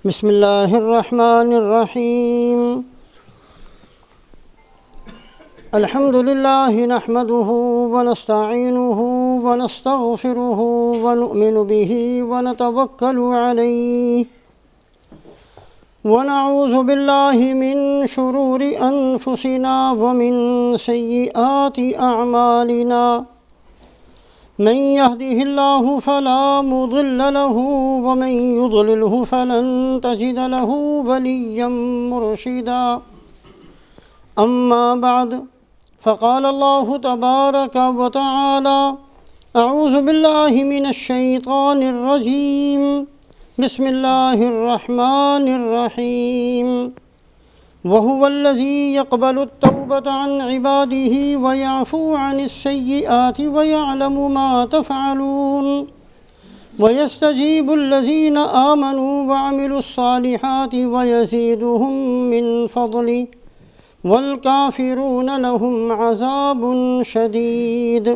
بسم اللہ الرحمن الرحیم الحمد للہ نحمده ونستعینه ونستغفره ونؤمن به ونتوکل علیہ ونعوذ باللہ من شرور انفسنا ومن سیئات اعمالنا من يهده الله فلا مضل له ومن يضلله فلن تجد له وليا مرشدا أما بعد فقال الله تبارك وتعالى أعوذ بالله من الشيطان الرجيم بسم الله الرحمن الرحيم وهو الذي يقبل التوبة عن عباده ويعفو عن السيئات ويعلم ما تفعلون ويستجيب الذين آمنوا وعملوا الصالحات ويزيدهم من فضله والكافرون لهم عذاب شديد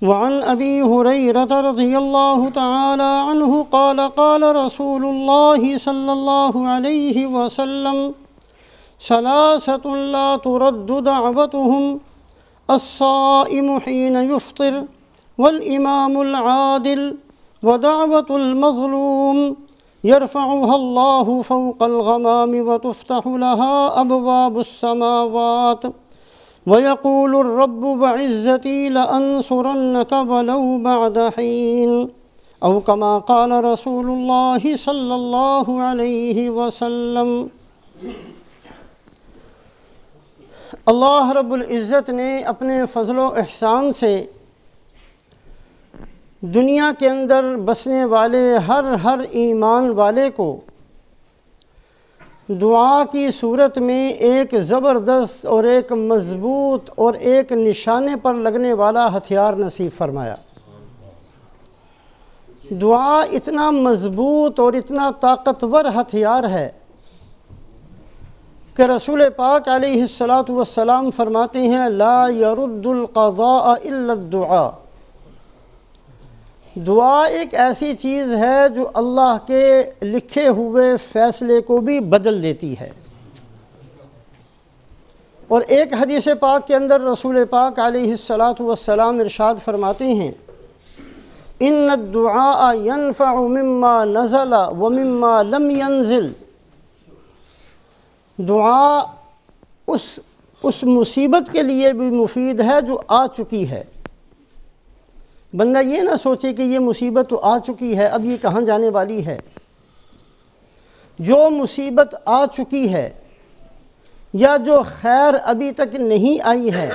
وعن أبي هريرة رضي الله تعالى عنه قال قال رسول الله صلى الله عليه وسلم ثلاثة لا ترد دعوتهم الصائم حين يفطر والإمام العادل ودعوة المظلوم يرفعها الله فوق الغمام وتفتح لها أبواب السماوات ويقول الرب وعزتي لأنصرنك ولو بعد حين أو كما قال رسول الله صلى الله عليه وسلم۔ اللہ رب العزت نے اپنے فضل و احسان سے دنیا کے اندر بسنے والے ہر ایمان والے کو دعا کی صورت میں ایک زبردست اور ایک مضبوط اور ایک نشانے پر لگنے والا ہتھیار نصیب فرمایا۔ دعا اتنا مضبوط اور اتنا طاقتور ہتھیار ہے کہ رسول پاک علیہ السلام فرماتے ہیں لا يرد القضاء الا الدعاء۔ دعا ایک ایسی چیز ہے جو اللہ کے لکھے ہوئے فیصلے کو بھی بدل دیتی ہے۔ اور ایک حدیث پاک کے اندر رسول پاک علیہ السلام ارشاد فرماتے ہیں ان الدعاء ينفع مما نزل ومما لم ينزل۔ دعا اس مصیبت کے لیے بھی مفید ہے جو آ چکی ہے۔ بندہ یہ نہ سوچے کہ یہ مصیبت تو آ چکی ہے، اب یہ کہاں جانے والی ہے۔ جو مصیبت آ چکی ہے یا جو خیر ابھی تک نہیں آئی ہے،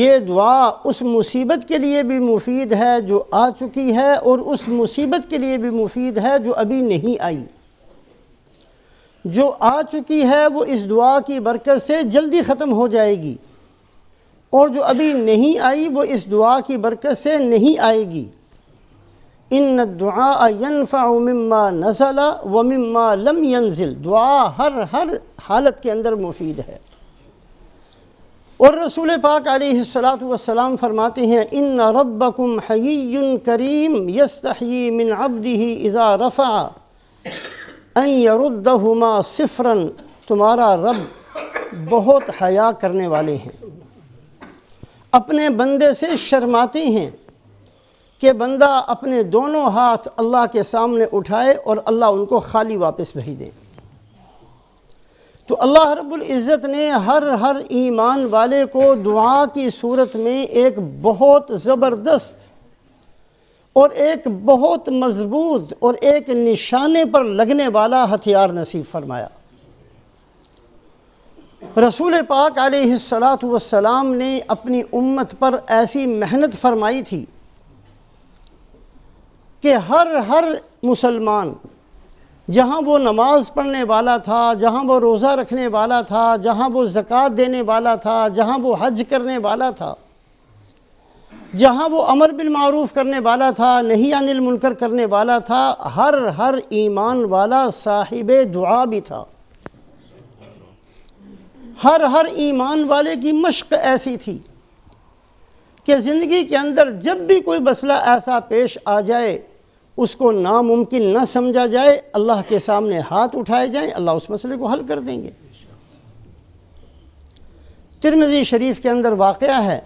یہ دعا اس مصیبت کے لیے بھی مفید ہے جو آ چکی ہے اور اس مصیبت کے لیے بھی مفید ہے جو ابھی نہیں آئی۔ جو آ چکی ہے وہ اس دعا کی برکت سے جلدی ختم ہو جائے گی، اور جو ابھی نہیں آئی وہ اس دعا کی برکت سے نہیں آئے گی۔ ان الدعاء ينفع مما نزل ومما لم ينزل۔ دعا ہر حالت کے اندر مفید ہے۔ اور رسول پاک علیہ السلام فرماتے ہیں ان ربکم حیی کریم یستحیی من عبدہ اذا رفع ان یردہما صفرا۔ تمہارا رب بہت حیا کرنے والے ہیں، اپنے بندے سے شرماتے ہیں کہ بندہ اپنے دونوں ہاتھ اللہ کے سامنے اٹھائے اور اللہ ان کو خالی واپس بھیج دے۔ تو اللہ رب العزت نے ہر ایمان والے کو دعا کی صورت میں ایک بہت زبردست اور ایک بہت مضبوط اور ایک نشانے پر لگنے والا ہتھیار نصیب فرمایا۔ رسول پاک علیہ السلام نے اپنی امت پر ایسی محنت فرمائی تھی کہ ہر مسلمان جہاں وہ نماز پڑھنے والا تھا، جہاں وہ روزہ رکھنے والا تھا، جہاں وہ زکوٰۃ دینے والا تھا، جہاں وہ حج کرنے والا تھا، جہاں وہ امر بالمعروف کرنے والا تھا، نہی عن المنکر کرنے والا تھا، ہر ایمان والا صاحب دعا بھی تھا۔ ہر ایمان والے کی مشق ایسی تھی کہ زندگی کے اندر جب بھی کوئی مسئلہ ایسا پیش آ جائے اس کو ناممکن نہ سمجھا جائے، اللہ کے سامنے ہاتھ اٹھائے جائیں، اللہ اس مسئلے کو حل کر دیں گے۔ ترمذی شریف کے اندر واقعہ ہے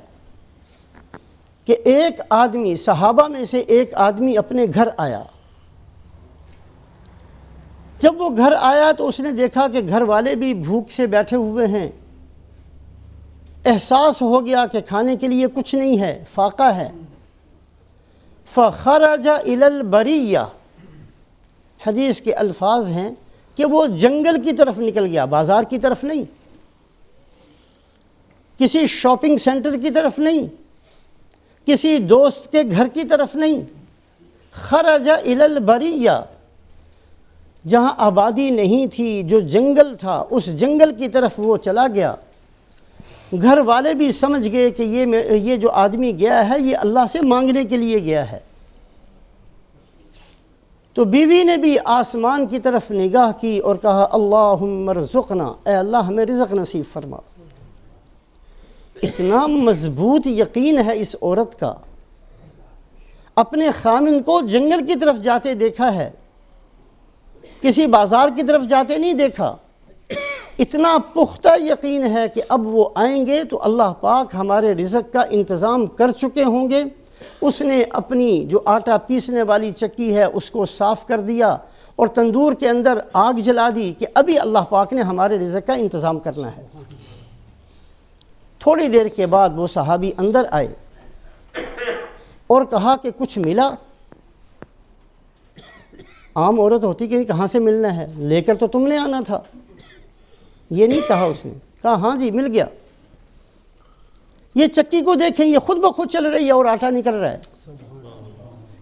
کہ ایک آدمی، صحابہ میں سے ایک آدمی اپنے گھر آیا۔ جب وہ گھر آیا تو اس نے دیکھا کہ گھر والے بھی بھوک سے بیٹھے ہوئے ہیں، احساس ہو گیا کہ کھانے کے لیے کچھ نہیں ہے، فاقہ ہے۔ فخرج الی البریہ، حدیث کے الفاظ ہیں کہ وہ جنگل کی طرف نکل گیا، بازار کی طرف نہیں، کسی شاپنگ سینٹر کی طرف نہیں، کسی دوست کے گھر کی طرف نہیں، خرج الی البریہ، جہاں آبادی نہیں تھی، جو جنگل تھا، اس جنگل کی طرف وہ چلا گیا۔ گھر والے بھی سمجھ گئے کہ یہ جو آدمی گیا ہے یہ اللہ سے مانگنے کے لیے گیا ہے۔ تو بیوی نے بھی آسمان کی طرف نگاہ کی اور کہا اللہم ارزقنا، اے اللہ ہمیں رزق نصیب فرما۔ اتنا مضبوط یقین ہے اس عورت کا، اپنے خامن کو جنگل کی طرف جاتے دیکھا ہے، کسی بازار کی طرف جاتے نہیں دیکھا۔ اتنا پختہ یقین ہے کہ اب وہ آئیں گے تو اللہ پاک ہمارے رزق کا انتظام کر چکے ہوں گے۔ اس نے اپنی جو آٹا پیسنے والی چکی ہے اس کو صاف کر دیا اور تندور کے اندر آگ جلا دی کہ ابھی اللہ پاک نے ہمارے رزق کا انتظام کرنا ہے۔ تھوڑی دیر کے بعد وہ صحابی اندر آئے اور کہا کہ کچھ ملا؟ عام عورت ہوتی کہ کہاں سے ملنا ہے، لے کر تو تم نے آنا تھا۔ یہ نہیں کہا، اس نے کہا ہاں جی مل گیا۔ یہ چکی کو دیکھیں، یہ خود بخود چل رہی ہے اور آٹا نکل رہا ہے۔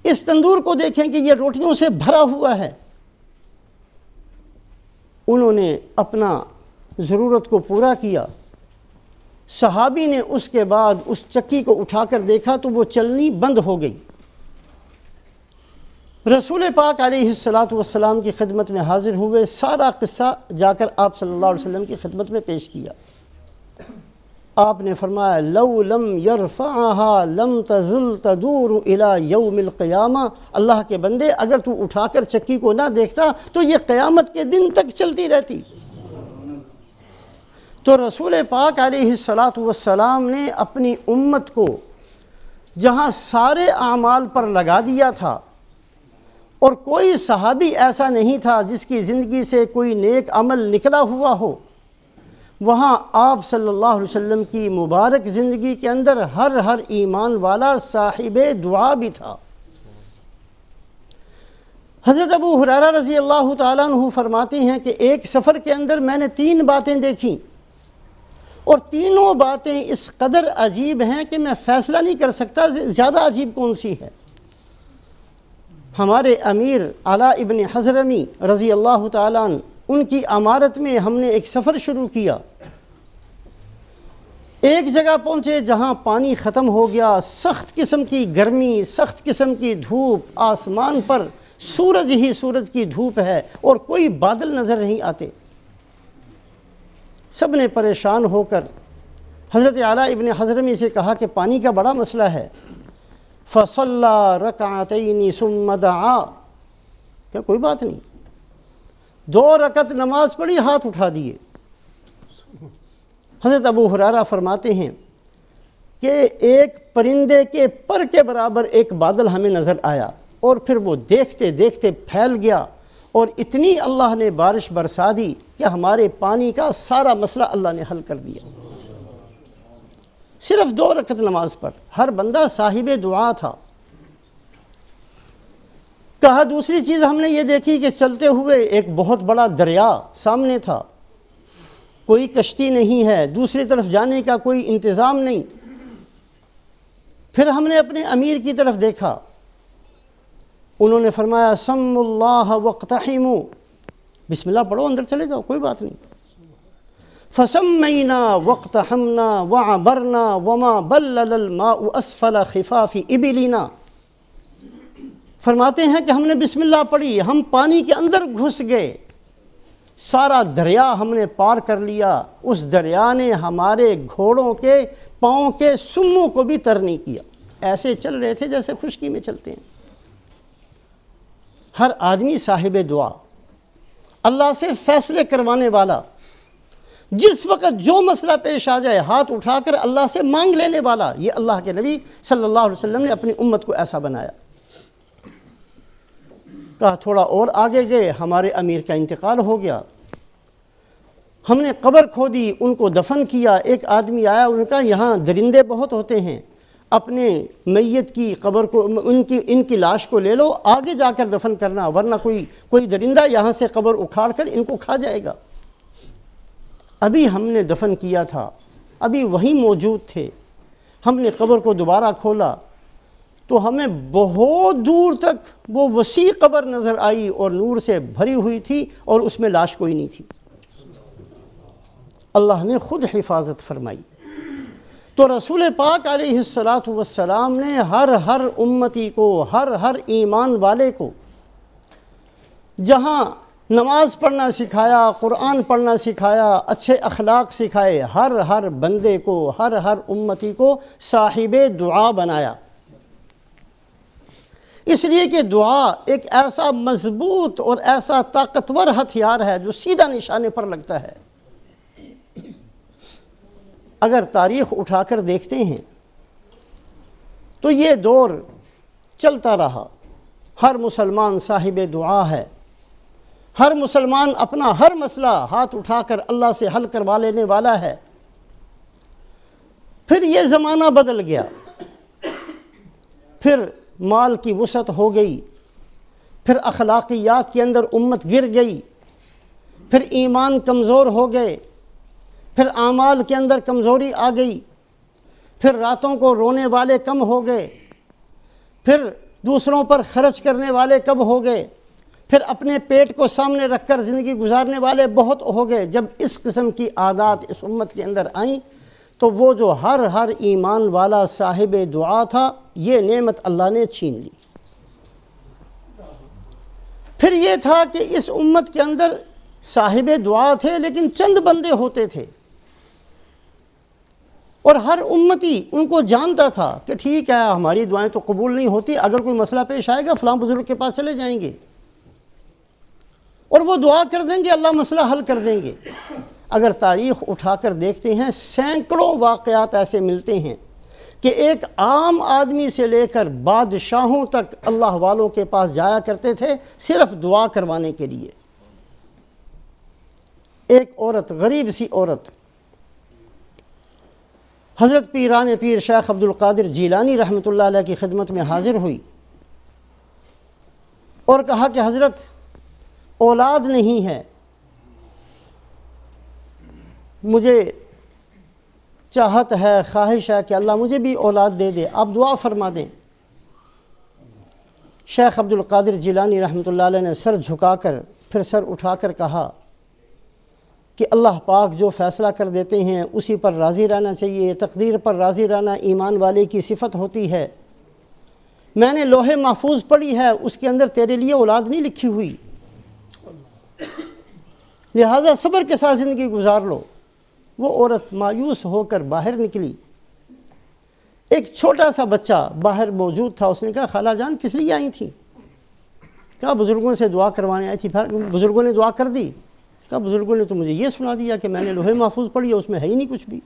اس تندور کو دیکھیں کہ یہ روٹیوں سے بھرا ہوا ہے۔ انہوں نے اپنا ضرورت کو پورا کیا۔ صحابی نے اس کے بعد اس چکی کو اٹھا کر دیکھا تو وہ چلنی بند ہو گئی۔ رسول پاک علیہ السلام کی خدمت میں حاضر ہوئے، سارا قصہ جا کر آپ صلی اللہ علیہ وسلم کی خدمت میں پیش کیا۔ آپ نے فرمایا لو لم یرفعها لم تزل تدور الی یوم القیامہ، اللہ کے بندے اگر تو اٹھا کر چکی کو نہ دیکھتا تو یہ قیامت کے دن تک چلتی رہتی۔ تو رسول پاک علیہ السلام نے اپنی امت کو جہاں سارے اعمال پر لگا دیا تھا، اور کوئی صحابی ایسا نہیں تھا جس کی زندگی سے کوئی نیک عمل نکلا ہوا ہو، وہاں آپ صلی اللہ علیہ وسلم کی مبارک زندگی کے اندر ہر ایمان والا صاحب دعا بھی تھا۔ حضرت ابو ہریرہ رضی اللہ تعالیٰ عنہ فرماتے ہیں کہ ایک سفر کے اندر میں نے 3 باتیں دیکھیں، اور تینوں باتیں اس قدر عجیب ہیں کہ میں فیصلہ نہیں کر سکتا زیادہ عجیب کون سی ہے۔ ہمارے امیر علاء ابن حضرمی رضی اللہ تعالیٰ عنہ، ان کی امارت میں ہم نے ایک سفر شروع کیا۔ ایک جگہ پہنچے جہاں پانی ختم ہو گیا، سخت قسم کی گرمی، سخت قسم کی دھوپ، آسمان پر سورج ہی سورج کی دھوپ ہے اور کوئی بادل نظر نہیں آتے۔ سب نے پریشان ہو کر حضرت علاء ابن حضرمی سے کہا کہ پانی کا بڑا مسئلہ ہے۔ فَصَلَّى رَكَعَتَيْنِ ثُمَّ دَعَا، کہ کوئی بات نہیں، 2 رکعت نماز پڑھی، ہاتھ اٹھا دیے۔ حضرت ابو ہریرہ فرماتے ہیں کہ ایک پرندے کے پر کے برابر ایک بادل ہمیں نظر آیا، اور پھر وہ دیکھتے دیکھتے پھیل گیا، اور اتنی اللہ نے بارش برسا دی کہ ہمارے پانی کا سارا مسئلہ اللہ نے حل کر دیا، صرف 2 رکعت نماز پر۔ ہر بندہ صاحب دعا تھا۔ کہا دوسری چیز ہم نے یہ دیکھی کہ چلتے ہوئے ایک بہت بڑا دریا سامنے تھا، کوئی کشتی نہیں ہے، دوسری طرف جانے کا کوئی انتظام نہیں۔ پھر ہم نے اپنے امیر کی طرف دیکھا، انہوں نے فرمایا سم اللہ واقتحموا، بسم اللہ پڑھو اندر چلے جاؤ، کوئی بات نہیں۔ فسمینا واقتحمنا وعبرنا وما بلل الماء اسفل خفاف ابلنا، فرماتے ہیں کہ ہم نے بسم اللہ پڑھی، ہم پانی کے اندر گھس گئے، سارا دریا ہم نے پار کر لیا۔ اس دریا نے ہمارے گھوڑوں کے پاؤں کے سموں کو بھی تر نہیں کیا، ایسے چل رہے تھے جیسے خشکی میں چلتے ہیں۔ ہر آدمی صاحب دعا، اللہ سے فیصلے کروانے والا، جس وقت جو مسئلہ پیش آ جائے ہاتھ اٹھا کر اللہ سے مانگ لینے والا، یہ اللہ کے نبی صلی اللہ علیہ وسلم نے اپنی امت کو ایسا بنایا۔ کہا تھوڑا اور آگے گئے، ہمارے امیر کا انتقال ہو گیا، ہم نے قبر کھودی، ان کو دفن کیا۔ ایک آدمی آیا، انہوں نے کہا یہاں درندے بہت ہوتے ہیں، اپنے میت کی قبر کو، ان کی لاش کو لے لو، آگے جا کر دفن کرنا، ورنہ کوئی درندہ یہاں سے قبر اکھاڑ کر ان کو کھا جائے گا۔ ابھی ہم نے دفن کیا تھا، ابھی وہی موجود تھے، ہم نے قبر کو دوبارہ کھولا تو ہمیں بہت دور تک وہ وسیع قبر نظر آئی اور نور سے بھری ہوئی تھی اور اس میں لاش کوئی نہیں تھی۔ اللہ نے خود حفاظت فرمائی۔ تو رسول پاک علیہ السلام نے ہر امتی کو، ہر ایمان والے کو جہاں نماز پڑھنا سکھایا، قرآن پڑھنا سکھایا، اچھے اخلاق سکھائے، ہر بندے کو، ہر امتی کو صاحب دعا بنایا۔ اس لیے کہ دعا ایک ایسا مضبوط اور ایسا طاقتور ہتھیار ہے جو سیدھا نشانے پر لگتا ہے۔ اگر تاریخ اٹھا کر دیکھتے ہیں تو یہ دور چلتا رہا، ہر مسلمان صاحب دعا ہے، ہر مسلمان اپنا ہر مسئلہ ہاتھ اٹھا کر اللہ سے حل کروا لینے والا ہے۔ پھر یہ زمانہ بدل گیا، پھر مال کی وسعت ہو گئی، پھر اخلاقیات کے اندر امت گر گئی، پھر ایمان کمزور ہو گئے، پھر اعمال کے اندر کمزوری آ گئی، پھر راتوں کو رونے والے کم ہو گئے، پھر دوسروں پر خرچ کرنے والے کم ہو گئے، پھر اپنے پیٹ کو سامنے رکھ کر زندگی گزارنے والے بہت ہو گئے۔ جب اس قسم کی عادات اس امت کے اندر آئیں تو وہ جو ہر ایمان والا صاحب دعا تھا، یہ نعمت اللہ نے چھین لی۔ پھر یہ تھا کہ اس امت کے اندر صاحب دعا تھے لیکن چند بندے ہوتے تھے، اور ہر امتی ان کو جانتا تھا کہ ٹھیک ہے ہماری دعائیں تو قبول نہیں ہوتی، اگر کوئی مسئلہ پیش آئے گا فلاں بزرگ کے پاس چلے جائیں گے اور وہ دعا کر دیں گے، اللہ مسئلہ حل کر دیں گے۔ اگر تاریخ اٹھا کر دیکھتے ہیں سینکڑوں واقعات ایسے ملتے ہیں کہ ایک عام آدمی سے لے کر بادشاہوں تک اللہ والوں کے پاس جایا کرتے تھے صرف دعا کروانے کے لیے۔ ایک عورت، غریب سی عورت، حضرت پیران پیر شیخ عبد القادر جیلانی رحمۃ اللہ علیہ کی خدمت میں حاضر ہوئی اور کہا کہ حضرت اولاد نہیں ہے، مجھے چاہت ہے، خواہش ہے کہ اللہ مجھے بھی اولاد دے دے، آپ دعا فرما دیں۔ شیخ عبد القادر جیلانی رحمۃ اللہ علیہ نے سر جھکا کر پھر سر اٹھا کر کہا کہ اللہ پاک جو فیصلہ کر دیتے ہیں اسی پر راضی رہنا چاہیے، تقدیر پر راضی رہنا ایمان والے کی صفت ہوتی ہے۔ میں نے لوح محفوظ پڑھی ہے، اس کے اندر تیرے لیے اولاد نہیں لکھی ہوئی، لہٰذا صبر کے ساتھ زندگی گزار لو۔ وہ عورت مایوس ہو کر باہر نکلی، ایک چھوٹا سا بچہ باہر موجود تھا، اس نے کہا خالہ جان کس لیے آئی تھی؟ کہا بزرگوں سے دعا کروانے آئی تھی۔ بزرگوں نے دعا کر دی؟ کہا بزرگوں نے تو مجھے یہ سنا دیا کہ میں نے لوح محفوظ پڑھی ہے، اس میں ہے ہی نہیں کچھ بھی۔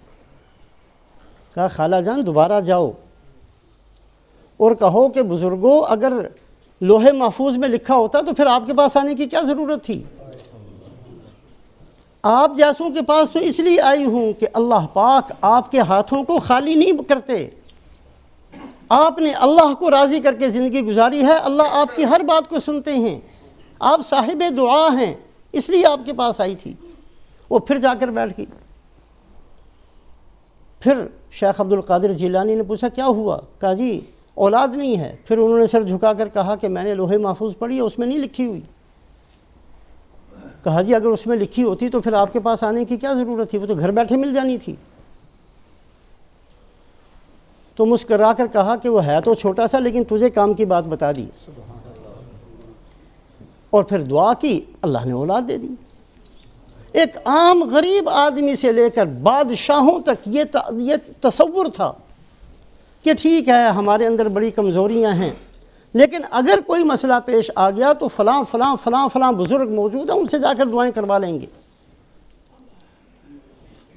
کہا خالہ جان دوبارہ جاؤ اور کہو کہ بزرگوں اگر لوح محفوظ میں لکھا ہوتا تو پھر آپ کے پاس آنے کی کیا ضرورت تھی؟ آپ جیسوں کے پاس تو اس لیے آئی ہوں کہ اللہ پاک آپ کے ہاتھوں کو خالی نہیں کرتے، آپ نے اللہ کو راضی کر کے زندگی گزاری ہے، اللہ آپ کی ہر بات کو سنتے ہیں، آپ صاحب دعا ہیں، اس لیے آپ کے پاس آئی تھی۔ وہ پھر جا کر بیٹھ گئی۔ پھر شیخ عبد القادر جیلانی نے پوچھا کیا ہوا؟ کہا جی اولاد نہیں ہے۔ پھر انہوں نے سر جھکا کر کہا کہ میں نے لوح محفوظ پڑھی ہے، اس میں نہیں لکھی ہوئی۔ کہا جی اگر اس میں لکھی ہوتی تو پھر آپ کے پاس آنے کی کیا ضرورت تھی، وہ تو گھر بیٹھے مل جانی تھی۔ تو مسکرا کر کہا کہ وہ ہے تو چھوٹا سا لیکن تجھے کام کی بات بتا دی، اور پھر دعا کی، اللہ نے اولاد دے دی۔ ایک عام غریب آدمی سے لے کر بادشاہوں تک یہ تصور تھا کہ ٹھیک ہے ہمارے اندر بڑی کمزوریاں ہیں، لیکن اگر کوئی مسئلہ پیش آ گیا تو فلاں فلاں فلاں فلاں بزرگ موجود ہیں، ان سے جا کر دعائیں کروا لیں گے۔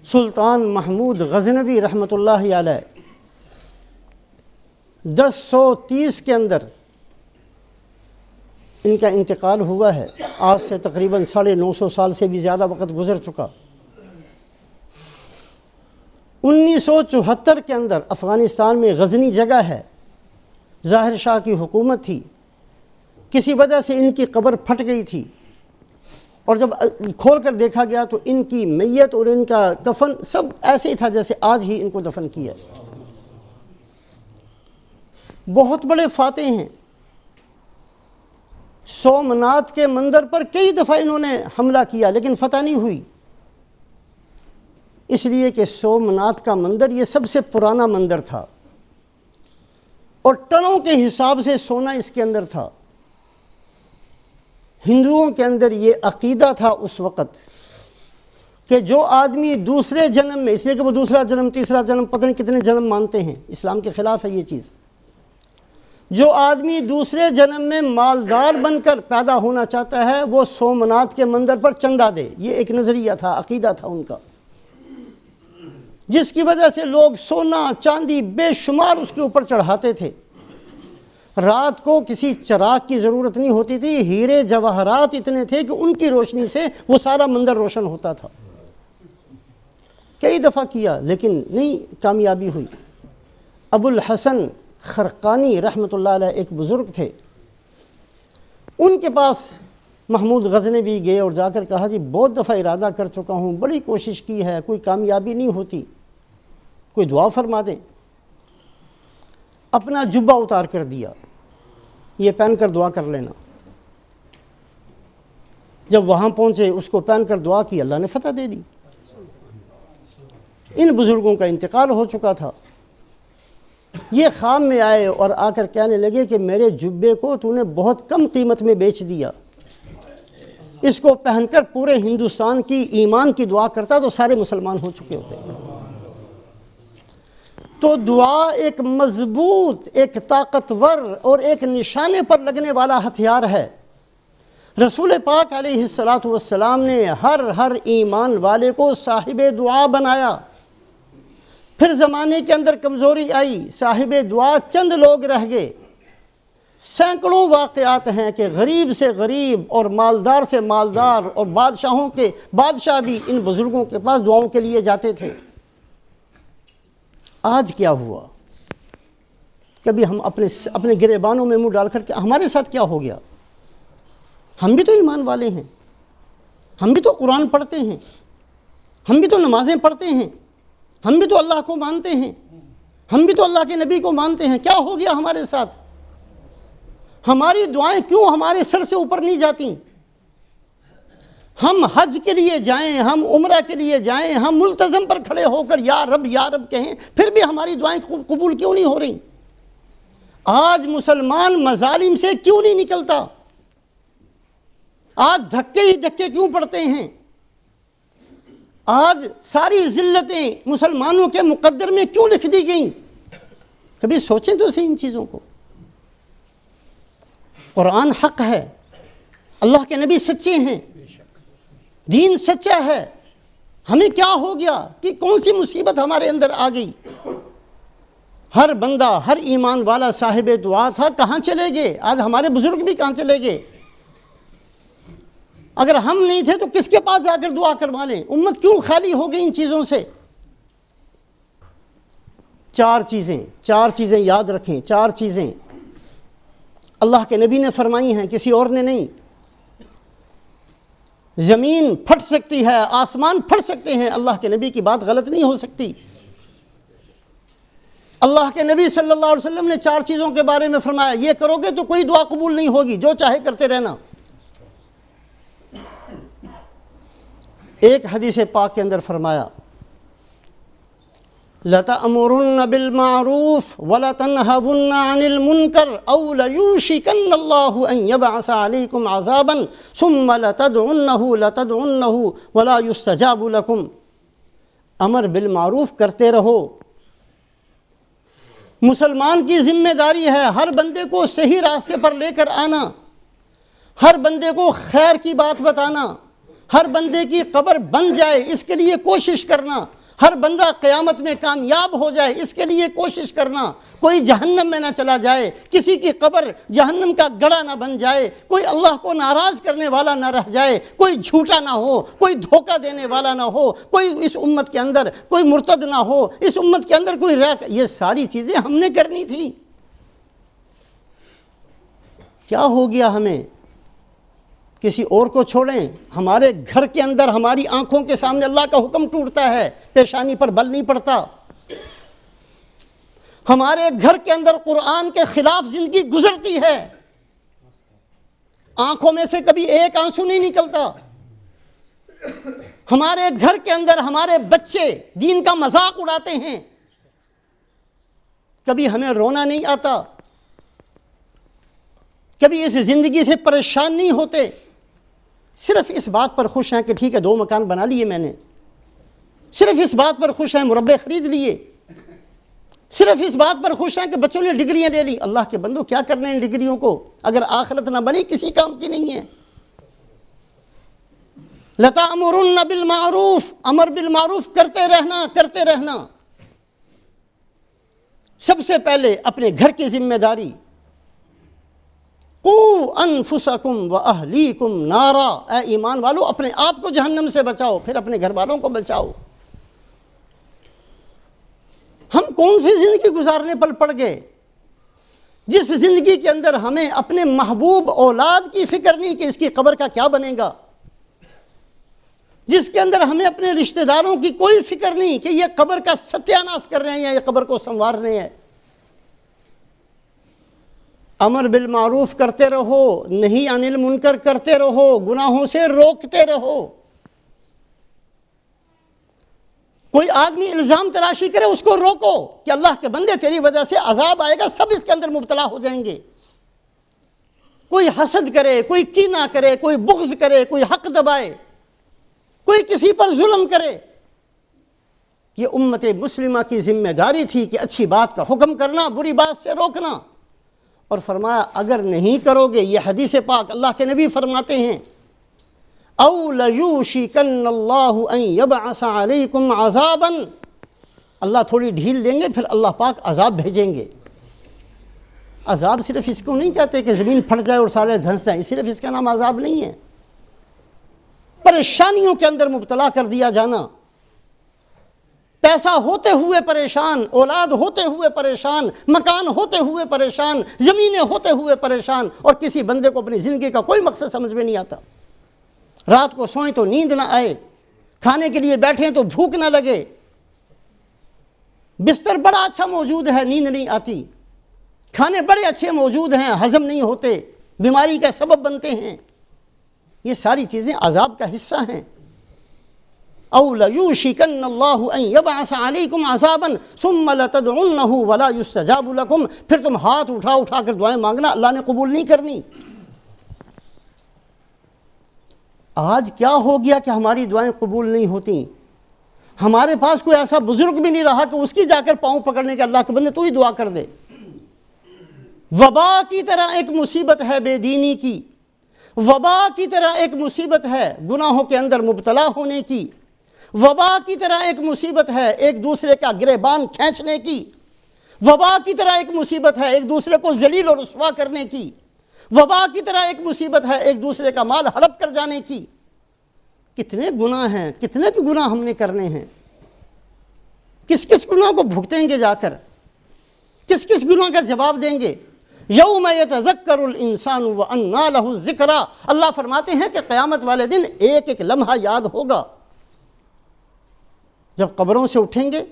سلطان محمود غزنوی رحمۃ اللہ علیہ 1030 کے اندر ان کا انتقال ہوا ہے، آج سے تقریباً 950 سال سے بھی زیادہ وقت گزر چکا۔ 1974 کے اندر افغانستان میں غزنی جگہ ہے، ظاہر شاہ کی حکومت تھی، کسی وجہ سے ان کی قبر پھٹ گئی تھی، اور جب کھول کر دیکھا گیا تو ان کی میت اور ان کا کفن سب ایسے ہی تھا جیسے آج ہی ان کو دفن کیا۔ بہت بڑے فاتح ہیں، سومناتھ کے مندر پر کئی دفعہ انہوں نے حملہ کیا لیکن فتح نہیں ہوئی، اس لیے کہ سومناتھ کا مندر یہ سب سے پرانا مندر تھا اور ٹنوں کے حساب سے سونا اس کے اندر تھا۔ ہندوؤں کے اندر یہ عقیدہ تھا اس وقت کہ جو آدمی دوسرے جنم میں، اس لیے کہ وہ دوسرا جنم، تیسرا جنم، پتہ نہیں کتنے جنم مانتے ہیں، اسلام کے خلاف ہے یہ چیز، جو آدمی دوسرے جنم میں مالدار بن کر پیدا ہونا چاہتا ہے وہ سومناتھ کے مندر پر چندہ دے، یہ ایک نظریہ تھا، عقیدہ تھا ان کا، جس کی وجہ سے لوگ سونا چاندی بے شمار اس کے اوپر چڑھاتے تھے۔ رات کو کسی چراغ کی ضرورت نہیں ہوتی تھی، ہیرے جواہرات اتنے تھے کہ ان کی روشنی سے وہ سارا مندر روشن ہوتا تھا۔ کئی دفعہ کیا لیکن نہیں کامیابی ہوئی۔ ابو الحسن خرقانی رحمۃ اللہ علیہ ایک بزرگ تھے، ان کے پاس محمود غزنوی گئے اور جا کر کہا جی بہت دفعہ ارادہ کر چکا ہوں، بڑی کوشش کی ہے، کوئی کامیابی نہیں ہوتی، کوئی دعا فرما دیں۔ اپنا جبہ اتار کر دیا، یہ پہن کر دعا کر لینا۔ جب وہاں پہنچے اس کو پہن کر دعا کی، اللہ نے فتح دے دی۔ ان بزرگوں کا انتقال ہو چکا تھا، یہ خام میں آئے اور آ کر کہنے لگے کہ میرے جبے کو تو نے بہت کم قیمت میں بیچ دیا، اس کو پہن کر پورے ہندوستان کی ایمان کی دعا کرتا تو سارے مسلمان ہو چکے ہوتے۔ تو دعا ایک مضبوط، ایک طاقتور اور ایک نشانے پر لگنے والا ہتھیار ہے۔ رسول پاک علیہ الصلاۃ والسلام نے ہر ایمان والے کو صاحب دعا بنایا۔ پھر زمانے کے اندر کمزوری آئی، صاحب دعا چند لوگ رہ گئے۔ سینکڑوں واقعات ہیں کہ غریب سے غریب اور مالدار سے مالدار اور بادشاہوں کے بادشاہ بھی ان بزرگوں کے پاس دعاؤں کے لیے جاتے تھے۔ آج کیا ہوا؟ کبھی ہم اپنے گریبانوں میں منہ ڈال کر کہ ہمارے ساتھ کیا ہو گیا؟ ہم بھی تو ایمان والے ہیں، ہم بھی تو قرآن پڑھتے ہیں، ہم بھی تو نمازیں پڑھتے ہیں، ہم بھی تو اللہ کو مانتے ہیں، ہم بھی تو اللہ کے نبی کو مانتے ہیں، کیا ہو گیا ہمارے ساتھ؟ ہماری دعائیں کیوں ہمارے سر سے اوپر نہیں جاتی؟ ہم حج کے لیے جائیں، ہم عمرہ کے لیے جائیں، ہم ملتزم پر کھڑے ہو کر یا رب کہیں، پھر بھی ہماری دعائیں قبول کیوں نہیں ہو رہی؟ آج مسلمان مظالم سے کیوں نہیں نکلتا؟ آج دھکے ہی دھکے کیوں پڑتے ہیں؟ آج ساری ذلتیں مسلمانوں کے مقدر میں کیوں لکھ دی گئیں؟ کبھی سوچیں تو صحیح ان چیزوں کو۔ قرآن حق ہے، اللہ کے نبی سچے ہیں، دین سچا ہے، ہمیں کیا ہو گیا کہ کون سی مصیبت ہمارے اندر آ گئی؟ ہر بندہ، ہر ایمان والا صاحب دعا تھا، کہاں چلے گئے؟ آج ہمارے بزرگ بھی کہاں چلے گئے؟ اگر ہم نہیں تھے تو کس کے پاس جا کر دعا کروا لیں؟ امت کیوں خالی ہو گئی ان چیزوں سے؟ چار چیزیں یاد رکھیں، 4 چیزیں اللہ کے نبی نے فرمائی ہیں، کسی اور نے نہیں۔ زمین پھٹ سکتی ہے، آسمان پھٹ سکتے ہیں، اللہ کے نبی کی بات غلط نہیں ہو سکتی۔ اللہ کے نبی صلی اللہ علیہ وسلم نے 4 چیزوں کے بارے میں فرمایا، یہ کرو گے تو کوئی دعا قبول نہیں ہوگی، جو چاہے کرتے رہنا۔ ایک حدیث پاک کے اندر فرمایا لَتَأْمُرُنَّ بِالْمَعْرُوفِ وَلَتَنْهَوُنَّ عَنِ الْمُنْكَرِ أَوْ لَيُوشِكَنَّ اللَّهُ أَنْ يَبْعَثَ عَلَيْكُمْ عَذَابًا ثُمَّ لَتَدْعُنَّهُ وَلَا يُسْتَجَابُ لَكُمْ۔ امر بالمعروف کرتے رہو، مسلمان کی ذمہ داری ہے ہر بندے کو صحیح راستے پر لے کر آنا، ہر بندے کو خیر کی بات بتانا، ہر بندے کی قبر بن جائے اس کے لیے کوشش کرنا، ہر بندہ قیامت میں کامیاب ہو جائے اس کے لیے کوشش کرنا، کوئی جہنم میں نہ چلا جائے، کسی کی قبر جہنم کا گڑھا نہ بن جائے، کوئی اللہ کو ناراض کرنے والا نہ رہ جائے، کوئی جھوٹا نہ ہو، کوئی دھوکہ دینے والا نہ ہو، کوئی اس امت کے اندر کوئی مرتد نہ ہو، اس امت کے اندر کوئی یہ ساری چیزیں ہم نے کرنی تھی۔ کیا ہو گیا ہمیں؟ کسی اور کو چھوڑیں، ہمارے گھر کے اندر ہماری آنکھوں کے سامنے اللہ کا حکم ٹوٹتا ہے، پیشانی پر بل نہیں پڑتا۔ ہمارے گھر کے اندر قرآن کے خلاف زندگی گزرتی ہے، آنکھوں میں سے کبھی ایک آنسو نہیں نکلتا۔ ہمارے گھر کے اندر ہمارے بچے دین کا مذاق اڑاتے ہیں، کبھی ہمیں رونا نہیں آتا، کبھی اس زندگی سے پریشان نہیں ہوتے، صرف اس بات پر خوش ہیں کہ ٹھیک ہے 2 مکان بنا لیے میں نے، صرف اس بات پر خوش ہیں مربع خرید لیے، صرف اس بات پر خوش ہیں کہ بچوں نے ڈگریاں لے لی۔ اللہ کے بندو کیا کرنے ان ڈگریوں کو؟ اگر آخرت نہ بنی کسی کام کی نہیں ہے۔ لَتَأْمُرُنَّ بِالْمَعْرُوفِ، امر بالمعروف کرتے رہنا۔ سب سے پہلے اپنے گھر کی ذمہ داری، قُوا أَنفُسَكُمْ وَأَهْلِيكُمْ نَارًا، اے ایمان والو اپنے آپ کو جہنم سے بچاؤ، پھر اپنے گھر والوں کو بچاؤ۔ ہم کون سی زندگی گزارنے پر پڑ گئے جس زندگی کے اندر ہمیں اپنے محبوب اولاد کی فکر نہیں کہ اس کی قبر کا کیا بنے گا، جس کے اندر ہمیں اپنے رشتہ داروں کی کوئی فکر نہیں کہ یہ قبر کا ستیہ ناش کر رہے ہیں یا یہ قبر کو سنوار رہے ہیں۔ امر بالمعروف کرتے رہو، نہی عن المنکر کرتے رہو، گناہوں سے روکتے رہو۔ کوئی آدمی الزام تلاشی کرے اس کو روکو کہ اللہ کے بندے تیری وجہ سے عذاب آئے گا، سب اس کے اندر مبتلا ہو جائیں گے۔ کوئی حسد کرے، کوئی کینہ کرے، کوئی بغض کرے، کوئی حق دبائے، کوئی کسی پر ظلم کرے، یہ امت مسلمہ کی ذمہ داری تھی کہ اچھی بات کا حکم کرنا، بری بات سے روکنا۔ اور فرمایا اگر نہیں کرو گے، یہ حدیث پاک اللہ کے نبی فرماتے ہیں، او لیوشکن اللہ ان یبعث علیکم عذابا، اللہ تھوڑی ڈھیل دیں گے پھر اللہ پاک عذاب بھیجیں گے۔ عذاب صرف اس کو نہیں کہتے کہ زمین پھٹ جائے اور سارے دھنس جائیں، صرف اس کا نام عذاب نہیں ہے، پریشانیوں کے اندر مبتلا کر دیا جانا، پیسہ ہوتے ہوئے پریشان، اولاد ہوتے ہوئے پریشان، مکان ہوتے ہوئے پریشان، زمینیں ہوتے ہوئے پریشان، اور کسی بندے کو اپنی زندگی کا کوئی مقصد سمجھ میں نہیں آتا۔ رات کو سوئیں تو نیند نہ آئے، کھانے کے لیے بیٹھیں تو بھوک نہ لگے، بستر بڑا اچھا موجود ہے نیند نہیں آتی، کھانے بڑے اچھے موجود ہیں ہضم نہیں ہوتے، بیماری کا سبب بنتے ہیں۔ یہ ساری چیزیں عذاب کا حصہ ہیں۔ او لیوشکن اللہ ان یبعث علیکم عذابا ثم لتدعنہ ولا یستجاب لکم، پھر تم ہاتھ اٹھا کر دعائیں مانگنا، اللہ نے قبول نہیں کرنی۔ آج کیا ہو گیا کہ ہماری دعائیں قبول نہیں ہوتی؟ ہمارے پاس کوئی ایسا بزرگ بھی نہیں رہا کہ اس کی جا کر پاؤں پکڑنے کے اللہ کے بندے تو ہی دعا کر دے۔ وبا کی طرح ایک مصیبت ہے بے دینی کی، وبا کی طرح ایک مصیبت ہے گناہوں کے اندر مبتلا ہونے کی، وبا کی طرح ایک مصیبت ہے ایک دوسرے کا گریبان کھینچنے کی، وبا کی طرح ایک مصیبت ہے ایک دوسرے کو ذلیل اور رسوا کرنے کی، وبا کی طرح ایک مصیبت ہے ایک دوسرے کا مال ہڑپ کر جانے کی۔ کتنے گناہ ہیں، کتنے کے گناہ ہم نے کرنے ہیں، کس کس گناہ کو بھگتیں گے جا کر، کس کس گناہ کا جواب دیں گے؟ یوم یتذکر الانسان وانى له الذکریٰ، اللہ فرماتے ہیں کہ قیامت والے دن ایک ایک لمحہ یاد ہوگا۔ جب قبروں سے اٹھیں گے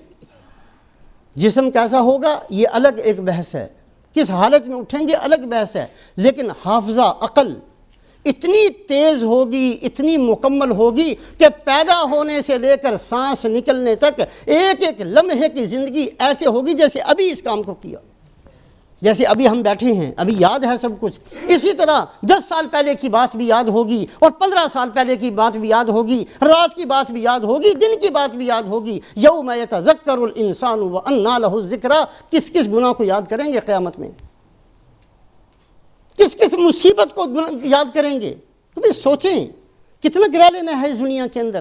جسم کیسا ہوگا یہ الگ ایک بحث ہے، کس حالت میں اٹھیں گے الگ بحث ہے، لیکن حافظہ عقل اتنی تیز ہوگی، اتنی مکمل ہوگی کہ پیدا ہونے سے لے کر سانس نکلنے تک ایک ایک لمحے کی زندگی ایسے ہوگی جیسے ابھی اس کام کو کیا۔ جیسے ابھی ہم بیٹھے ہیں، ابھی یاد ہے سب کچھ، اسی طرح 10 سال پہلے کی بات بھی یاد ہوگی، اور 15 سال پہلے کی بات بھی یاد ہوگی، رات کی بات بھی یاد ہوگی، دن کی بات بھی یاد ہوگی۔ یوم یتذکر الانسان وانیٰ لہ الذکریٰ، کس کس گناہ کو یاد کریں گے قیامت میں، کس کس مصیبت کو یاد کریں گے؟ کبھی سوچیں کتنا گرا لینا ہے اس دنیا کے اندر۔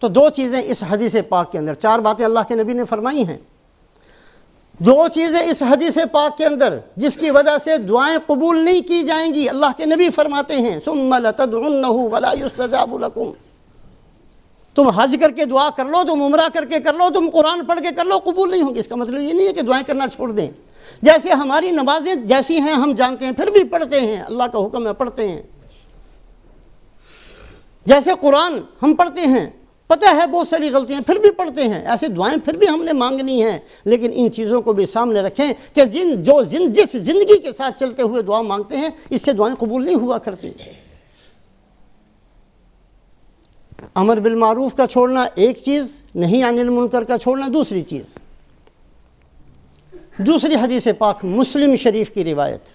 تو 2 چیزیں اس حدیث پاک کے اندر، 4 باتیں اللہ کے نبی نے فرمائی ہیں، 2 چیزیں اس حدیث پاک کے اندر جس کی وجہ سے دعائیں قبول نہیں کی جائیں گی۔ اللہ کے نبی فرماتے ہیں ثم لتدعنہ ولا یستجاب لکم، تم حج کر کے دعا کر لو، تم عمرہ کر کے کر لو، تم قرآن پڑھ کے کر لو، قبول نہیں ہوگی۔ اس کا مطلب یہ نہیں ہے کہ دعائیں کرنا چھوڑ دیں۔ جیسے ہماری نمازیں جیسی ہیں ہم جانتے ہیں پھر بھی پڑھتے ہیں، اللہ کا حکم ہے پڑھتے ہیں۔ جیسے قرآن ہم پڑھتے ہیں، پتہ ہے بہت ساری غلطیاں پھر بھی پڑھتے ہیں، ایسے دعائیں پھر بھی ہم نے مانگنی ہیں، لیکن ان چیزوں کو بھی سامنے رکھیں کہ جس زندگی کے ساتھ چلتے ہوئے دعا مانگتے ہیں اس سے دعائیں قبول نہیں ہوا کرتی۔ امر بالمعروف کا چھوڑنا ایک چیز، نہی عن المنکر کا چھوڑنا دوسری چیز۔ دوسری حدیث پاک مسلم شریف کی روایت،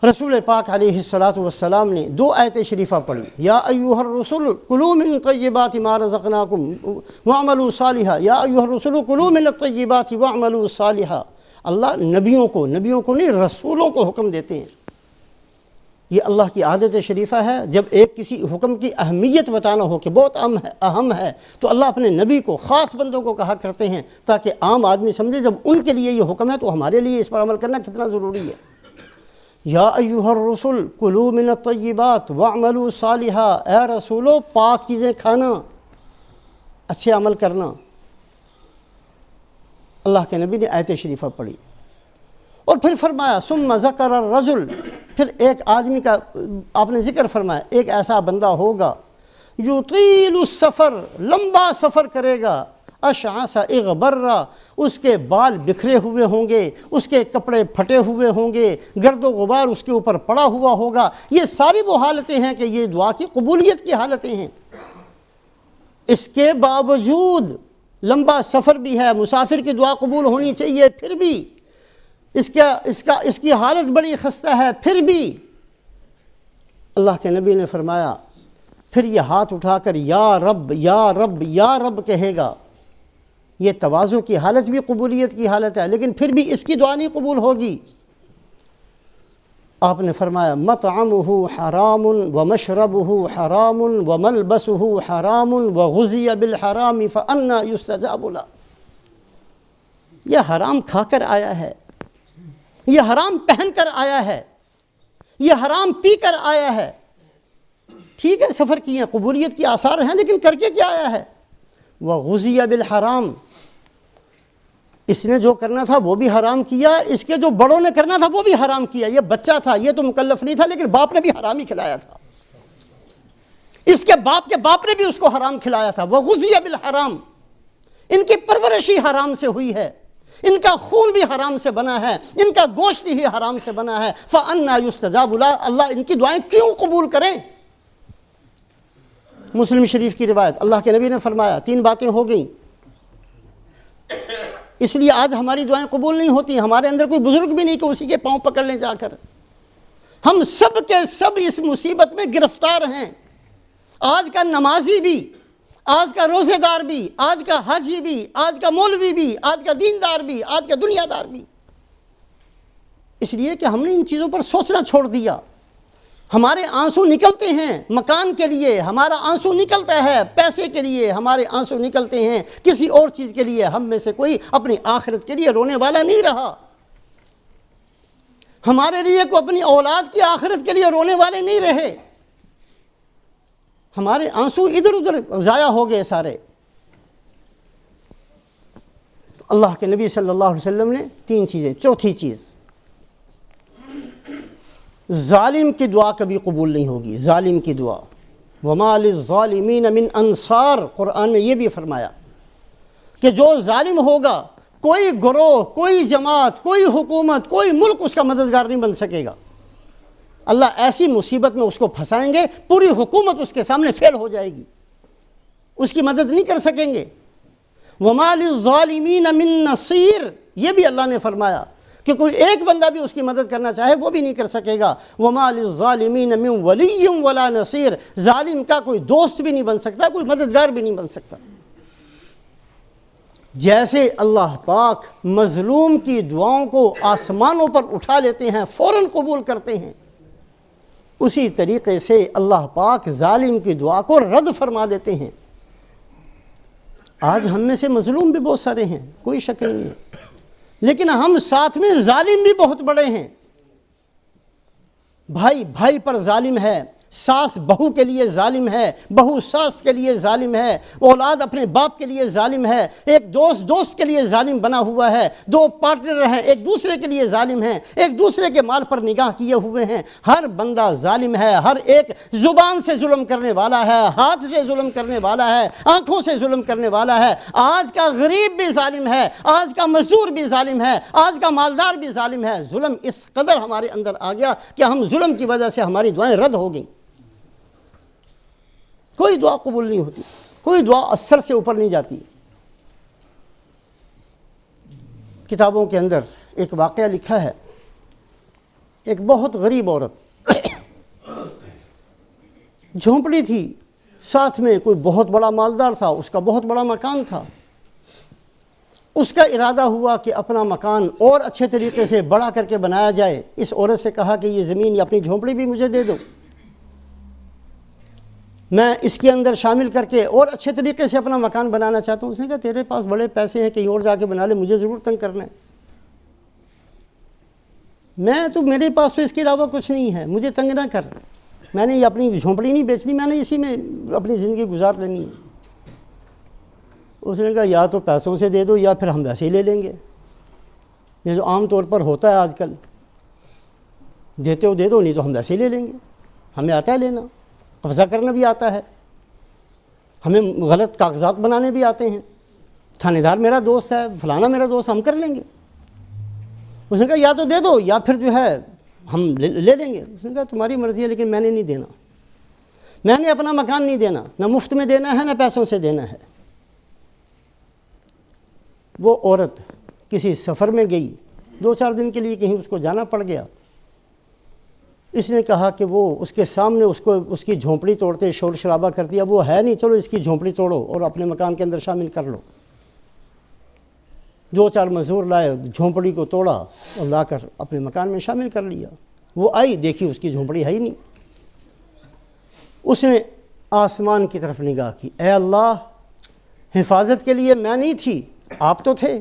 رسول پاک علیہ السلام نے 2 آیت شریفہ پڑھی، یا ایھا الرسل کلوا من طیبات ما رزقناکم واعملوا صالحا، یا ایھا الرسل کلوا من الطیبات واعملوا صالحا۔ اللہ نبیوں کو نہیں رسولوں کو حکم دیتے ہیں۔ یہ اللہ کی عادت شریفہ ہے، جب ایک کسی حکم کی اہمیت بتانا ہو کہ بہت اہم ہے تو اللہ اپنے نبی کو، خاص بندوں کو کہا کرتے ہیں تاکہ عام آدمی سمجھے جب ان کے لیے یہ حکم ہے تو ہمارے لیے اس پر عمل کرنا کتنا ضروری ہے۔ یا ایھا الرسل کلوا من الطیبات واعملوا صالحا، اے رسولو پاک چیزیں کھانا، اچھے عمل کرنا۔ اللہ کے نبی نے آیت شریفہ پڑھی اور پھر فرمایا ثم ذکر الرجل، پھر ایک آدمی کا آپ نے ذکر فرمایا، ایک ایسا بندہ ہوگا یطیل السفر، لمبا سفر کرے گا، اشعث اغبر، اس کے بال بکھرے ہوئے ہوں گے، اس کے کپڑے پھٹے ہوئے ہوں گے، گرد و غبار اس کے اوپر پڑا ہوا ہوگا۔ یہ ساری وہ حالتیں ہیں کہ یہ دعا کی قبولیت کی حالتیں ہیں۔ اس کے باوجود لمبا سفر بھی ہے، مسافر کی دعا قبول ہونی چاہیے، پھر بھی اس کی حالت بڑی خستہ ہے، پھر بھی اللہ کے نبی نے فرمایا پھر یہ ہاتھ اٹھا کر یا رب یا رب یا رب کہے گا۔ یہ تواضع کی حالت بھی قبولیت کی حالت ہے، لیکن پھر بھی اس کی دعا نہیں قبول ہوگی۔ آپ نے فرمایا مطعمہ حرام ومشربہ حرام وملبسہ حرام وغذی بالحرام فأنی یستجاب لہ، یہ حرام کھا کر آیا ہے، یہ حرام پہن کر آیا ہے، یہ حرام پی کر آیا ہے۔ ٹھیک ہے سفر کیے ہیں، قبولیت کی آثار ہیں، لیکن کر کے کیا آیا ہے؟ وغذی بالحرام، اس نے جو کرنا تھا وہ بھی حرام کیا، اس کے جو بڑوں نے کرنا تھا وہ بھی حرام کیا۔ یہ بچہ تھا، یہ تو مکلف نہیں تھا، لیکن باپ نے بھی حرام ہی کھلایا تھا، اس کے باپ نے بھی اس کو حرام کھلایا تھا۔ وغذی بالحرام، ان کی پرورش ہی حرام سے ہوئی ہے، ان کا خون بھی حرام سے بنا ہے، ان کا گوشت ہی حرام سے بنا ہے۔ فأنی یستجاب لہ، اللہ ان کی دعائیں کیوں قبول کریں؟ مسلم شریف کی روایت، اللہ کے نبی نے فرمایا 3 باتیں ہو گئیں، اس لیے آج ہماری دعائیں قبول نہیں ہوتی۔ ہمارے اندر کوئی بزرگ بھی نہیں کہ اسی کے پاؤں پکڑ لیں جا کر۔ ہم سب کے سب اس مصیبت میں گرفتار ہیں، آج کا نمازی بھی، آج کا روزے دار بھی، آج کا حاجی بھی، آج کا مولوی بھی، آج کا دیندار بھی، آج کا دنیا دار بھی، اس لیے کہ ہم نے ان چیزوں پر سوچنا چھوڑ دیا۔ ہمارے آنسو نکلتے ہیں مکان کے لیے، ہمارا آنسو نکلتا ہے پیسے کے لیے، ہمارے آنسو نکلتے ہیں کسی اور چیز کے لیے۔ ہم میں سے کوئی اپنی آخرت کے لیے رونے والا نہیں رہا، ہمارے لیے کوئی اپنی اولاد کی آخرت کے لیے رونے والے نہیں رہے، ہمارے آنسو ادھر ادھر ضائع ہو گئے سارے۔ اللہ کے نبی صلی اللہ علیہ وسلم نے 3 چیزیں، چوتھی چیز، ظالم کی دعا کبھی قبول نہیں ہوگی، ظالم کی دعا۔ وَمَا لِلظَّالِمِينَ مِنْ أَنصَارٍ، قرآن میں یہ بھی فرمایا کہ جو ظالم ہوگا، کوئی گروہ، کوئی جماعت، کوئی حکومت، کوئی ملک اس کا مددگار نہیں بن سکے گا۔ اللہ ایسی مصیبت میں اس کو پھنسائیں گے، پوری حکومت اس کے سامنے فیل ہو جائے گی، اس کی مدد نہیں کر سکیں گے۔ وَمَا لِلظَّالِمِينَ مِن نَصِيرٍ، یہ بھی اللہ نے فرمایا کہ کوئی ایک بندہ بھی اس کی مدد کرنا چاہے وہ بھی نہیں کر سکے گا۔ وَمَا لِلظَّالِمِينَ مِن وَلِيٍّ وَلَا نَصِيرٍ، ظالم کا کوئی دوست بھی نہیں بن سکتا، کوئی مددگار بھی نہیں بن سکتا۔ جیسے اللہ پاک مظلوم کی دعاؤں کو آسمانوں پر اٹھا لیتے ہیں، فوراً قبول کرتے ہیں، اسی طریقے سے اللہ پاک ظالم کی دعا کو رد فرما دیتے ہیں۔ آج ہم میں سے مظلوم بھی بہت سارے ہیں، کوئی شک نہیں ہے، لیکن ہم ساتھ میں ظالم بھی بہت بڑے ہیں۔ بھائی بھائی پر ظالم ہے، ساس بہو کے لیے ظالم ہے، بہو ساس کے لیے ظالم ہے، اولاد اپنے باپ کے لیے ظالم ہے، ایک دوست دوست کے لیے ظالم بنا ہوا ہے، دو پارٹنر ہیں ایک دوسرے کے لیے ظالم ہیں، ایک دوسرے کے مال پر نگاہ کیے ہوئے ہیں، ہر بندہ ظالم ہے، ہر ایک زبان سے ظلم کرنے والا ہے، ہاتھ سے ظلم کرنے والا ہے، آنکھوں سے ظلم کرنے والا ہے۔ آج کا غریب بھی ظالم ہے، آج کا مزدور بھی ظالم ہے، آج کا مالدار بھی ظالم ہے۔ ظلم اس قدر ہمارے اندر آ گیا کہ ہم ظلم کی وجہ سے ہماری دعائیں رد ہو گئیں، کوئی دعا قبول نہیں ہوتی، کوئی دعا اثر سے اوپر نہیں جاتی۔ کتابوں کے اندر ایک واقعہ لکھا ہے، ایک بہت غریب عورت، جھونپڑی تھی، ساتھ میں کوئی بہت بڑا مالدار تھا، اس کا بہت بڑا مکان تھا۔ اس کا ارادہ ہوا کہ اپنا مکان اور اچھے طریقے سے بڑا کر کے بنایا جائے۔ اس عورت سے کہا کہ یہ زمین یا اپنی جھونپڑی بھی مجھے دے دو، میں اس کے اندر شامل کر کے اور اچھے طریقے سے اپنا مکان بنانا چاہتا ہوں۔ اس نے کہا تیرے پاس بڑے پیسے ہیں، کہیں اور جا کے بنا لے، مجھے ضرور تنگ کرنا ہے، میرے پاس تو اس کے علاوہ کچھ نہیں ہے، مجھے تنگ نہ کر، میں نے یہ اپنی جھونپڑی نہیں بیچنی، میں نے اسی میں اپنی زندگی گزار لینی ہے۔ اس نے کہا یا تو پیسوں سے دے دو یا پھر ہم ویسے ہی لے لیں گے، یہ جو عام طور پر ہوتا ہے آج کل، دیتے ہو دے دو، نہیں تو ہم ویسے ہی لے لیں گے، ہمیں آتا ہے لینا، قبضہ کرنا بھی آتا ہے، ہمیں غلط کاغذات بنانے بھی آتے ہیں، تھانے دار میرا دوست ہے، فلانا میرا دوست، ہم کر لیں گے۔ اس نے کہا یا تو دے دو یا پھر جو ہے ہم لے لیں گے۔ اس نے کہا تمہاری مرضی ہے، لیکن میں نے نہیں دینا، میں نے اپنا مکان نہیں دینا، نہ مفت میں دینا ہے نہ پیسوں سے دینا ہے۔ وہ عورت کسی سفر میں گئی، 2-4 دن کے لیے کہیں اس کو جانا پڑ گیا۔ اس نے کہا کہ وہ اس کے سامنے اس کی جھونپڑی توڑتے شور شرابہ کر دیا، وہ ہے نہیں، چلو اس کی جھونپڑی توڑو اور اپنے مکان کے اندر شامل کر لو۔ 2-4 مزدور لائے، جھونپڑی کو توڑا اور لا کر اپنے مکان میں شامل کر لیا۔ وہ آئی، دیکھی اس کی جھونپڑی ہے ہی نہیں۔ اس نے آسمان کی طرف نگاہ کی، اے اللہ، حفاظت کے لیے میں نہیں تھی، آپ تو تھے۔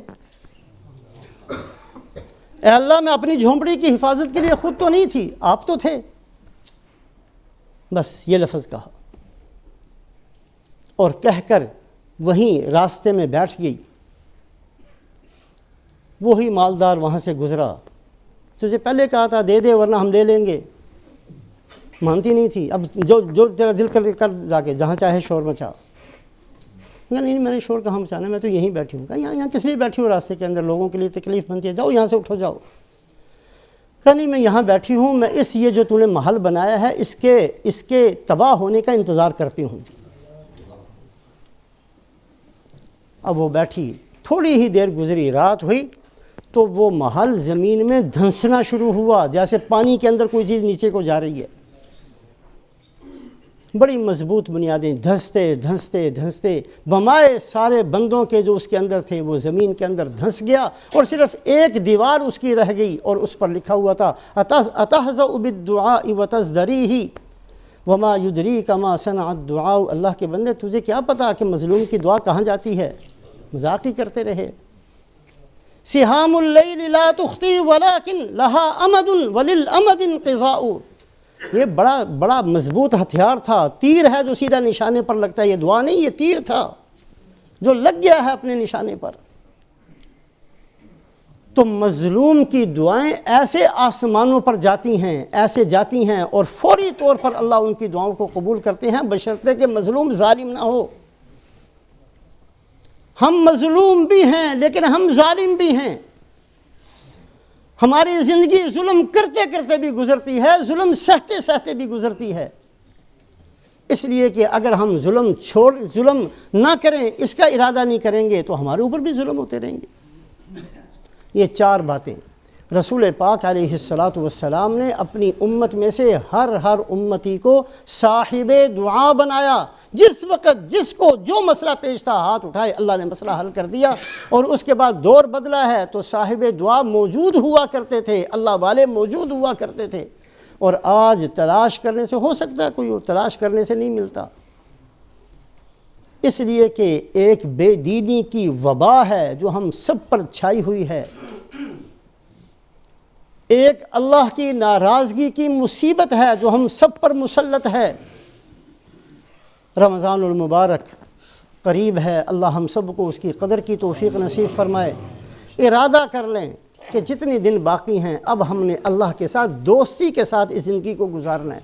اے اللہ، میں اپنی جھونپڑی کی حفاظت کے لیے خود تو نہیں تھی، آپ تو تھے۔ بس یہ لفظ کہا اور کہہ کر وہیں راستے میں بیٹھ گئی۔ وہی مالدار وہاں سے گزرا، تجھے پہلے کہا تھا دے دے ورنہ ہم لے لیں گے، مانتی نہیں تھی۔ اب جو تیرا دل کر جا کے جہاں چاہے شور مچا۔ نہیں میں نے شور کہاں مچانا، میں تو یہیں بیٹھی ہوں۔ کہا یہاں کس لیے بیٹھی ہوں، راستے کے اندر لوگوں کے لیے تکلیف بنتی ہے، جاؤ یہاں سے اٹھو جاؤ۔ کہا نہیں میں یہاں بیٹھی ہوں، میں یہ جو تو نے محل بنایا ہے اس کے تباہ ہونے کا انتظار کرتی ہوں۔ اب وہ بیٹھی، تھوڑی ہی دیر گزری، رات ہوئی تو وہ محل زمین میں دھنسنا شروع ہوا، جیسے پانی کے اندر کوئی چیز نیچے کو جا رہی ہے۔ بڑی مضبوط بنیادیں دھنستے دھنستے دھنستے بمائے سارے بندوں کے جو اس کے اندر تھے وہ زمین کے اندر دھنس گیا، اور صرف ایک دیوار اس کی رہ گئی، اور اس پر لکھا ہوا تھا اتہزأ بالدعاء وتزدریہ وما یدریک ما صنع الدعاء۔ اللہ کے بندے تجھے کیا پتا کہ مظلوم کی دعا کہاں جاتی ہے، مذاق ہی کرتے رہے۔ سہام اللیل لا تخطی ولکن لها امد وللامد انقضاء۔ یہ بڑا مضبوط ہتھیار تھا، تیر ہے جو سیدھا نشانے پر لگتا ہے، یہ دعا نہیں، یہ تیر تھا جو لگ گیا ہے اپنے نشانے پر۔ تو مظلوم کی دعائیں ایسے آسمانوں پر جاتی ہیں، ایسے جاتی ہیں، اور فوری طور پر اللہ ان کی دعاؤں کو قبول کرتے ہیں، بشرطے کہ مظلوم ظالم نہ ہو۔ ہم مظلوم بھی ہیں لیکن ہم ظالم بھی ہیں، ہماری زندگی ظلم کرتے کرتے بھی گزرتی ہے، ظلم سہتے سہتے بھی گزرتی ہے۔ اس لیے کہ اگر ہم ظلم نہ کریں، اس کا ارادہ نہیں کریں گے تو ہمارے اوپر بھی ظلم ہوتے رہیں گے۔ یہ 4 باتیں رسول پاک علیہ الصلاۃ والسلام نے اپنی امت میں سے ہر امتی کو صاحب دعا بنایا. جس وقت جس کو جو مسئلہ پیش تھا ہاتھ اٹھائے، اللہ نے مسئلہ حل کر دیا. اور اس کے بعد دور بدلا ہے تو صاحب دعا موجود ہوا کرتے تھے، اللہ والے موجود ہوا کرتے تھے. اور آج تلاش کرنے سے ہو سکتا ہے کوئی تلاش کرنے سے نہیں ملتا، اس لیے کہ ایک بے دینی کی وبا ہے جو ہم سب پر چھائی ہوئی ہے، ایک اللہ کی ناراضگی کی مصیبت ہے جو ہم سب پر مسلط ہے. رمضان المبارک قریب ہے، اللہ ہم سب کو اس کی قدر کی توفیق نصیب فرمائے. ارادہ کر لیں کہ جتنے دن باقی ہیں اب ہم نے اللہ کے ساتھ دوستی کے ساتھ اس زندگی کو گزارنا ہے.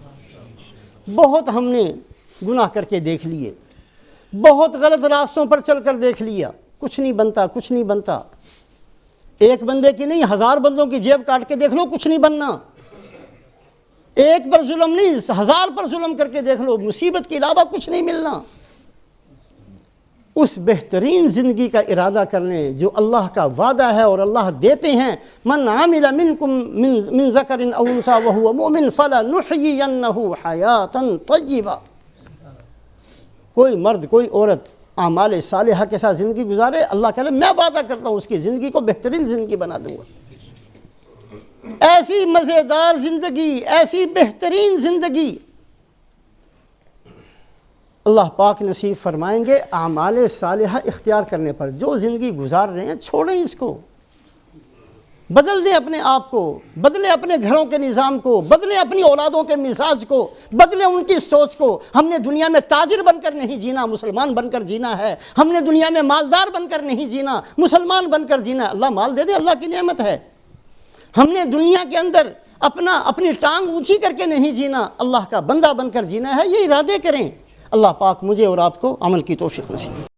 بہت ہم نے گناہ کر کے دیکھ لیے، بہت غلط راستوں پر چل کر دیکھ لیا، کچھ نہیں بنتا، کچھ نہیں بنتا. ایک بندے کی نہیں 1000 بندوں کی جیب کاٹ کے دیکھ لو، کچھ نہیں بننا. ایک پر ظلم نہیں 1000 پر ظلم کر کے دیکھ لو، مصیبت کے علاوہ کچھ نہیں ملنا. اس بہترین زندگی کا ارادہ کر لیں جو اللہ کا وعدہ ہے اور اللہ دیتے ہیں. من عمل منکم من ذکر او انثی وهو مؤمن فلنحیینہ حیاتا طیبہ. کوئی مرد کوئی عورت اعمال صالحہ کے ساتھ زندگی گزارے، اللہ کہہ رہے میں وعدہ کرتا ہوں اس کی زندگی کو بہترین زندگی بنا دوں گا. ایسی مزیدار زندگی، ایسی بہترین زندگی اللہ پاک نصیب فرمائیں گے اعمال صالحہ اختیار کرنے پر. جو زندگی گزار رہے ہیں چھوڑیں اس کو، بدل دیں اپنے آپ کو، بدلیں اپنے گھروں کے نظام کو، بدلیں اپنی اولادوں کے مزاج کو، بدلیں ان کی سوچ کو. ہم نے دنیا میں تاجر بن کر نہیں جینا، مسلمان بن کر جینا ہے. ہم نے دنیا میں مالدار بن کر نہیں جینا، مسلمان بن کر جینا. اللہ مال دے دے، اللہ کی نعمت ہے. ہم نے دنیا کے اندر اپنی ٹانگ اونچی کر کے نہیں جینا، اللہ کا بندہ بن کر جینا ہے. یہ ارادے کریں. اللہ پاک مجھے اور آپ کو عمل کی توفیق نصیب